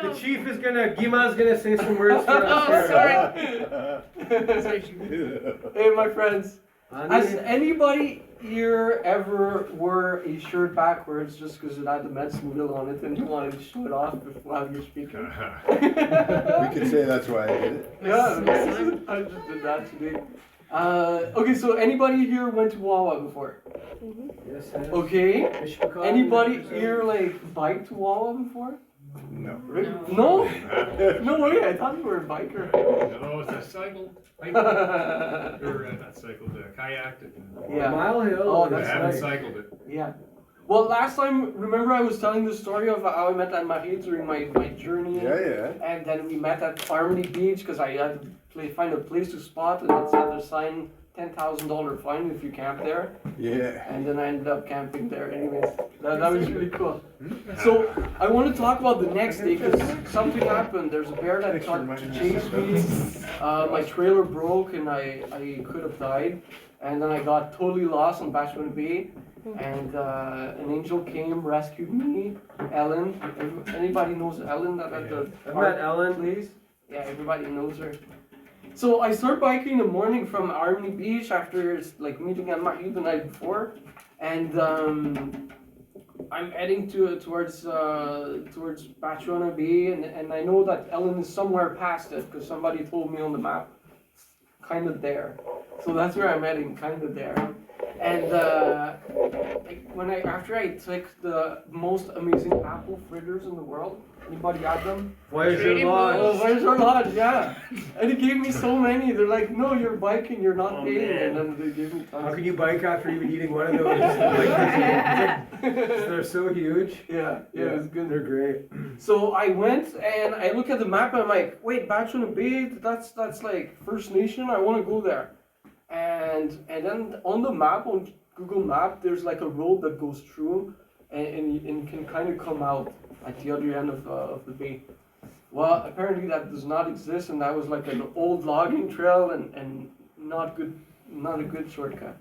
The chief is gonna, Gima's gonna say some words for us. Sorry. Hey, my friends. Has anybody here ever wore a shirt backwards just because it had the Mets wheel on it and you wanted to show it off while you're speaking? We could say that's why I did it. Yeah, I just did that today. Okay, so anybody here went to Wawa before? Yes, Okay. Anybody here like biked to Wawa before? No. No? No way, I thought you were a biker. No, it's a cycle. Or not cycled, kayaked it. Yeah. Mile Hill. Oh, I that's haven't right. cycled it. Yeah. Well, last time, remember I was telling the story of how I met Anne-Marie during my journey? Yeah. And then we met at Harmony Beach because I had to find a place to spot and it said the sign $10,000 fine if you camp there. Yeah. And then I ended up camping there anyways. That was really cool. So I want to talk about the next day because something happened. There's a bear that tried to chase me. My trailer broke and I could have died. And then I got totally lost on Bashman Bay. And an angel came, rescued me. Ellen. Anybody knows Ellen that at the I've met Ellen. place? Yeah, everybody knows her. So I start biking in the morning from Harmony Beach after like meeting Anne-Marie the night before, and I'm heading towards Bachwana Bay, and I know that Ellen is somewhere past it because somebody told me on the map, kind of there. So that's where I'm heading, kind of there. And after I took the most amazing apple fritters in the world. Anybody had them? Voyager Lodge. Oh, Voyager Lodge, yeah. And he gave me so many. They're like, no, you're biking, you're not paying. Man. And then they gave me tons. How can you bike after even eating one of those? They're so huge. Yeah, it was good. They're great. So I went and I look at the map and I'm like, wait, Bachwana Bay, that's like First Nation. I want to go there. And then on the map, on Google Map, there's like a road that goes through and you can kind of come out at the other end of the bay. Well, apparently that does not exist, and that was like an old logging trail and not a good shortcut.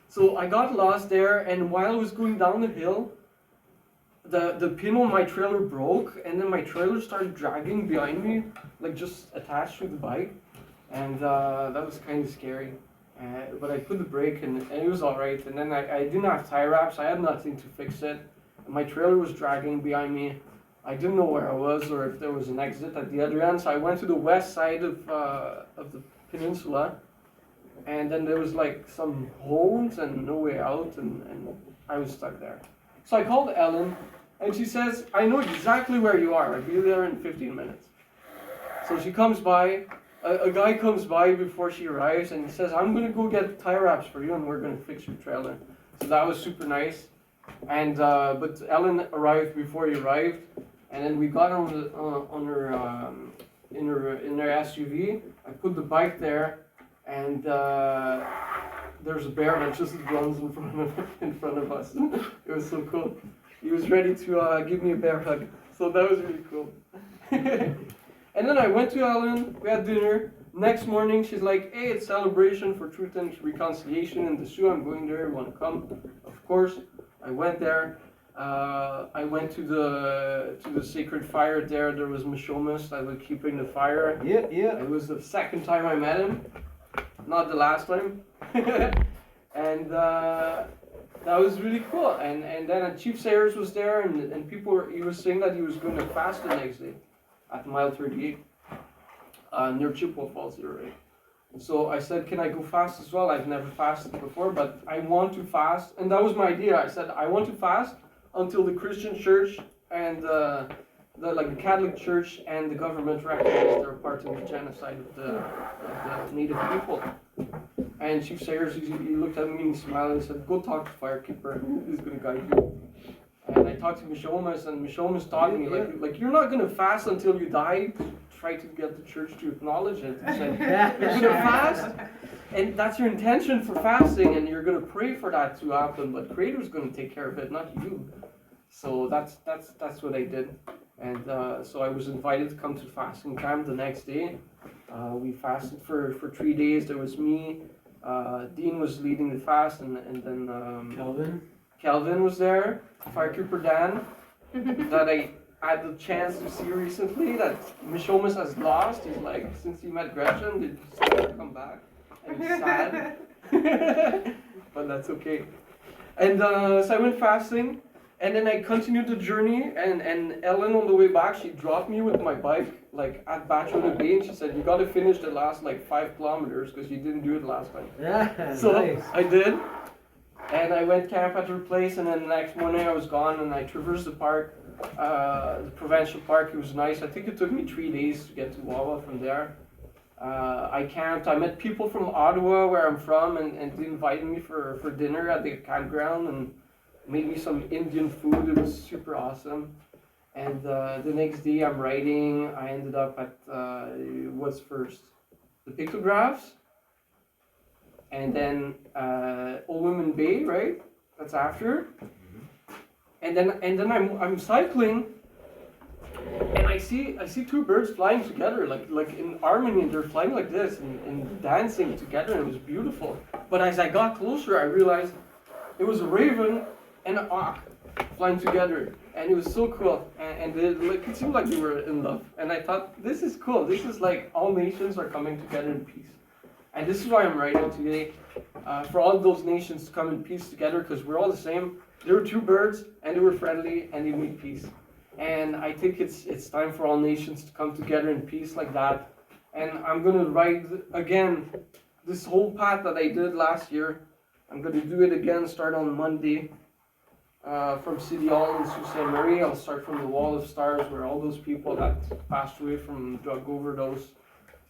So I got lost there, and while I was going down the hill, the pin on my trailer broke, and then my trailer started dragging behind me, like just attached to the bike, and that was kind of scary. But I put the brake and it was alright, and then I didn't have tie wraps, I had nothing to fix it. My trailer was dragging behind me. I didn't know where I was or if there was an exit at the other end, so I went to the west side of the peninsula, and then there was like some homes and no way out, and I was stuck there. So I called Ellen, and she says, I know exactly where you are. I'll be there in 15 minutes. So she comes by, a guy comes by before she arrives, and he says, I'm going to go get tie wraps for you, and we're going to fix your trailer. So that was super nice. And but Ellen arrived before he arrived, and then we got on her in her SUV. I put the bike there, and there's a bear that just runs in front of us. It was so cool. He was ready to give me a bear hug, so that was really cool. And then I went to Ellen. We had dinner. Next morning, she's like, "Hey, it's celebration for truth and reconciliation in the Sioux. I'm going there. You want to come?" Of course. I went there. I went to the sacred fire there. There was Mishomis that was keeping the fire. Yeah. It was the second time I met him, not the last time. And that was really cool. And then Chief Sayers was there, and he was saying that he was going to fast the next day at mile 38 near Chippewa Falls here, right? So I said, can I go fast as well? I've never fasted before, but I want to fast. And that was my idea. I said, I want to fast until the Christian church and the Catholic church and the government recognize they're part of the genocide of the Native people. And Chief Sayers, he looked at me and smiled and said, go talk to Firekeeper. He's going to guide you. And I talked to Mishomis, and Mishomis taught me, like you're not going to fast until you die. Try to get the church to acknowledge it. He said, you're going to fast, and that's your intention for fasting, and you're going to pray for that to happen, but Creator's going to take care of it, not you. So that's what I did. And so I was invited to come to fasting camp the next day. We fasted for 3 days. There was me, Dean was leading the fast, and then Kelvin? Kelvin was there, Firekeeper Dan, that had the chance to see recently that Mishomis has lost. He's like, since he met Gretchen, they just never come back. And he's sad. But that's okay. And so I went fasting, and then I continued the journey, and Ellen on the way back, she dropped me with my bike, like at Bachelor Bay, and she said, you gotta finish the last like 5 kilometers, because you didn't do it last time. Yeah, So nice. I did, and I went camp at her place, and then the next morning I was gone, and I traversed the park, the provincial park. It was nice. I think it took me 3 days to get to Wawa from there. I camped. I met people from Ottawa, where I'm from, and they invited me for dinner at the campground and made me some Indian food. It was super awesome. And the next day I'm riding. I ended up at, what's first? The pictographs. And then Old Women Bay, right? That's after. And then I'm cycling. And I see 2 birds flying together, like in harmony, and they're flying like this and dancing together, and it was beautiful. But as I got closer, I realized it was a raven and an auk flying together, and it was so cool. And it seemed like they were in love. And I thought, this is cool. This is like all nations are coming together in peace. And this is why I'm writing today, for all those nations to come in peace together, because we're all the same. There were 2 birds, and they were friendly, and they made peace. And I think it's time for all nations to come together in peace like that. And I'm going to ride again this whole path that I did last year. I'm going to do it again, start on Monday from City Hall in Sault Ste. Marie. I'll start from the Wall of Stars, where all those people that passed away from drug overdose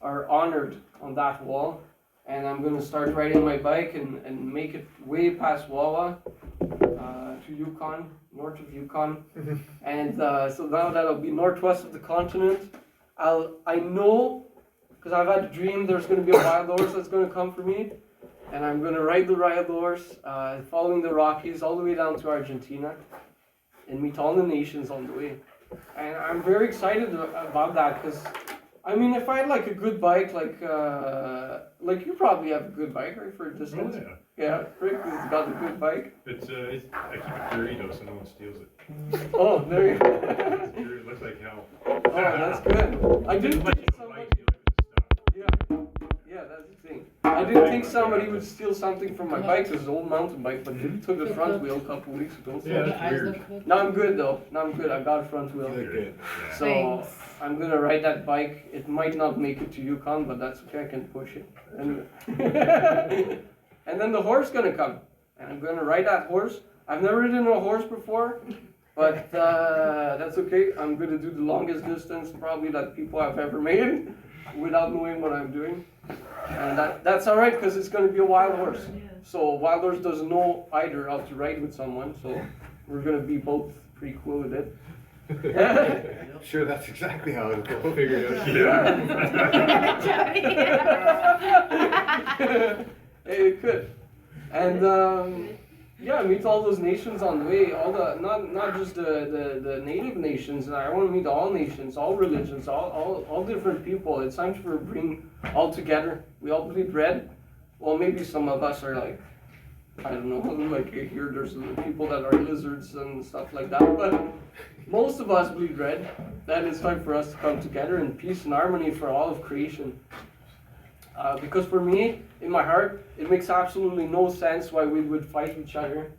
are honored on that wall. And I'm going to start riding my bike and make it way past Wawa to Yukon, north of Yukon. And so now that'll be northwest of the continent. I know, because I've had a dream, there's going to be a wild horse that's going to come for me. And I'm going to ride the wild horse, following the Rockies all the way down to Argentina and meet all the nations on the way. And I'm very excited about that, because I mean, if I had like a good bike, like you probably have a good bike, right, for a distance? Oh, Yeah, Rick has got a good bike. It's I keep it dirty though, so no one steals it. Oh, there you go. It's dirty, it looks like hell. Oh, that's good. I didn't Like, think you know, somebody. like, you look at the stuff. Yeah, that's the thing. I didn't think somebody would steal something from my bike. It's an old mountain bike, but they took the front wheel a couple weeks ago. So. Yeah, that's weird. Now I'm good though. Now I'm good. I got a front wheel. You're good. Yeah. So Thanks. I'm gonna ride that bike. It might not make it to Yukon, but that's okay. I can push it. And, and then the horse gonna come, and I'm gonna ride that horse. I've never ridden a horse before, but that's okay. I'm gonna do the longest distance probably that people have ever made without knowing what I'm doing, and that's all right because it's gonna be a wild horse. So wild horse doesn't know either how to ride with someone, so we're gonna be both pretty cool with it. Sure, that's exactly how it'll We'll go. figure it out. Yeah. It could. And yeah, meet all those nations on the way. All the not just the native nations. I want to meet all nations, all religions, all different people. It's time for bring all together. We all bleed red. Well, maybe some of us are like, I don't know, like here there's people that are lizards and stuff like that. But most of us bleed red. That it's time for us to come together in peace and harmony for all of creation. Because for me, in my heart, it makes absolutely no sense why we would fight each other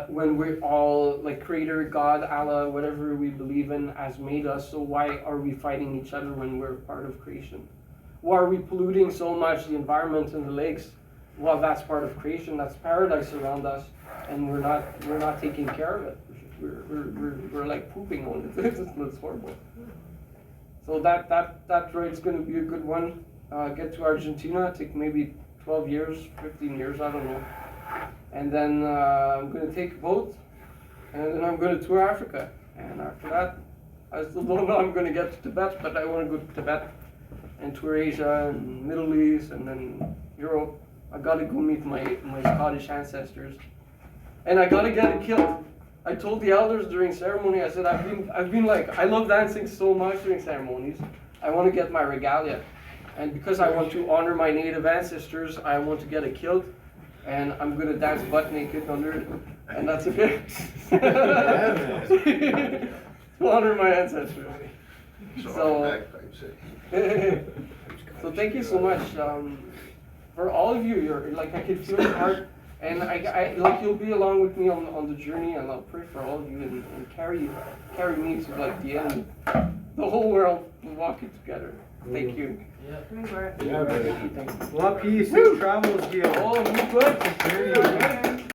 when we're all, like, Creator, God, Allah, whatever we believe in has made us. So why are we fighting each other when we're part of creation? Why are we polluting so much the environment and the lakes? Well, that's part of creation. That's paradise around us, and we're not taking care of it. We're like pooping on it. It's horrible. So that ride's going to be a good one. Get to Argentina, take maybe 12 years, 15 years, I don't know. And then I'm going to take a boat, and then I'm going to tour Africa. And after that, I still don't know I'm going to get to Tibet, but I want to go to Tibet and tour Asia and Middle East and then Europe. I got to go meet my Scottish ancestors. And I got to get a kilt. I told the elders during ceremony, I said, I've been like, I love dancing so much during ceremonies. I want to get my regalia. And because I want to honor my native ancestors, I want to get a kilt, and I'm going to dance butt naked under it, and that's okay. to honor my ancestors. So, So- bagpipes, eh? So thank you so much for all of you. You're like I can feel your heart, and I like you'll be along with me on the journey, and I'll pray for all of you and carry me to like the end. The whole world will walk it together. Thank you. Yeah, Thank but you. Thank you. Well, peace, safe travels, Gil. Oh, you good?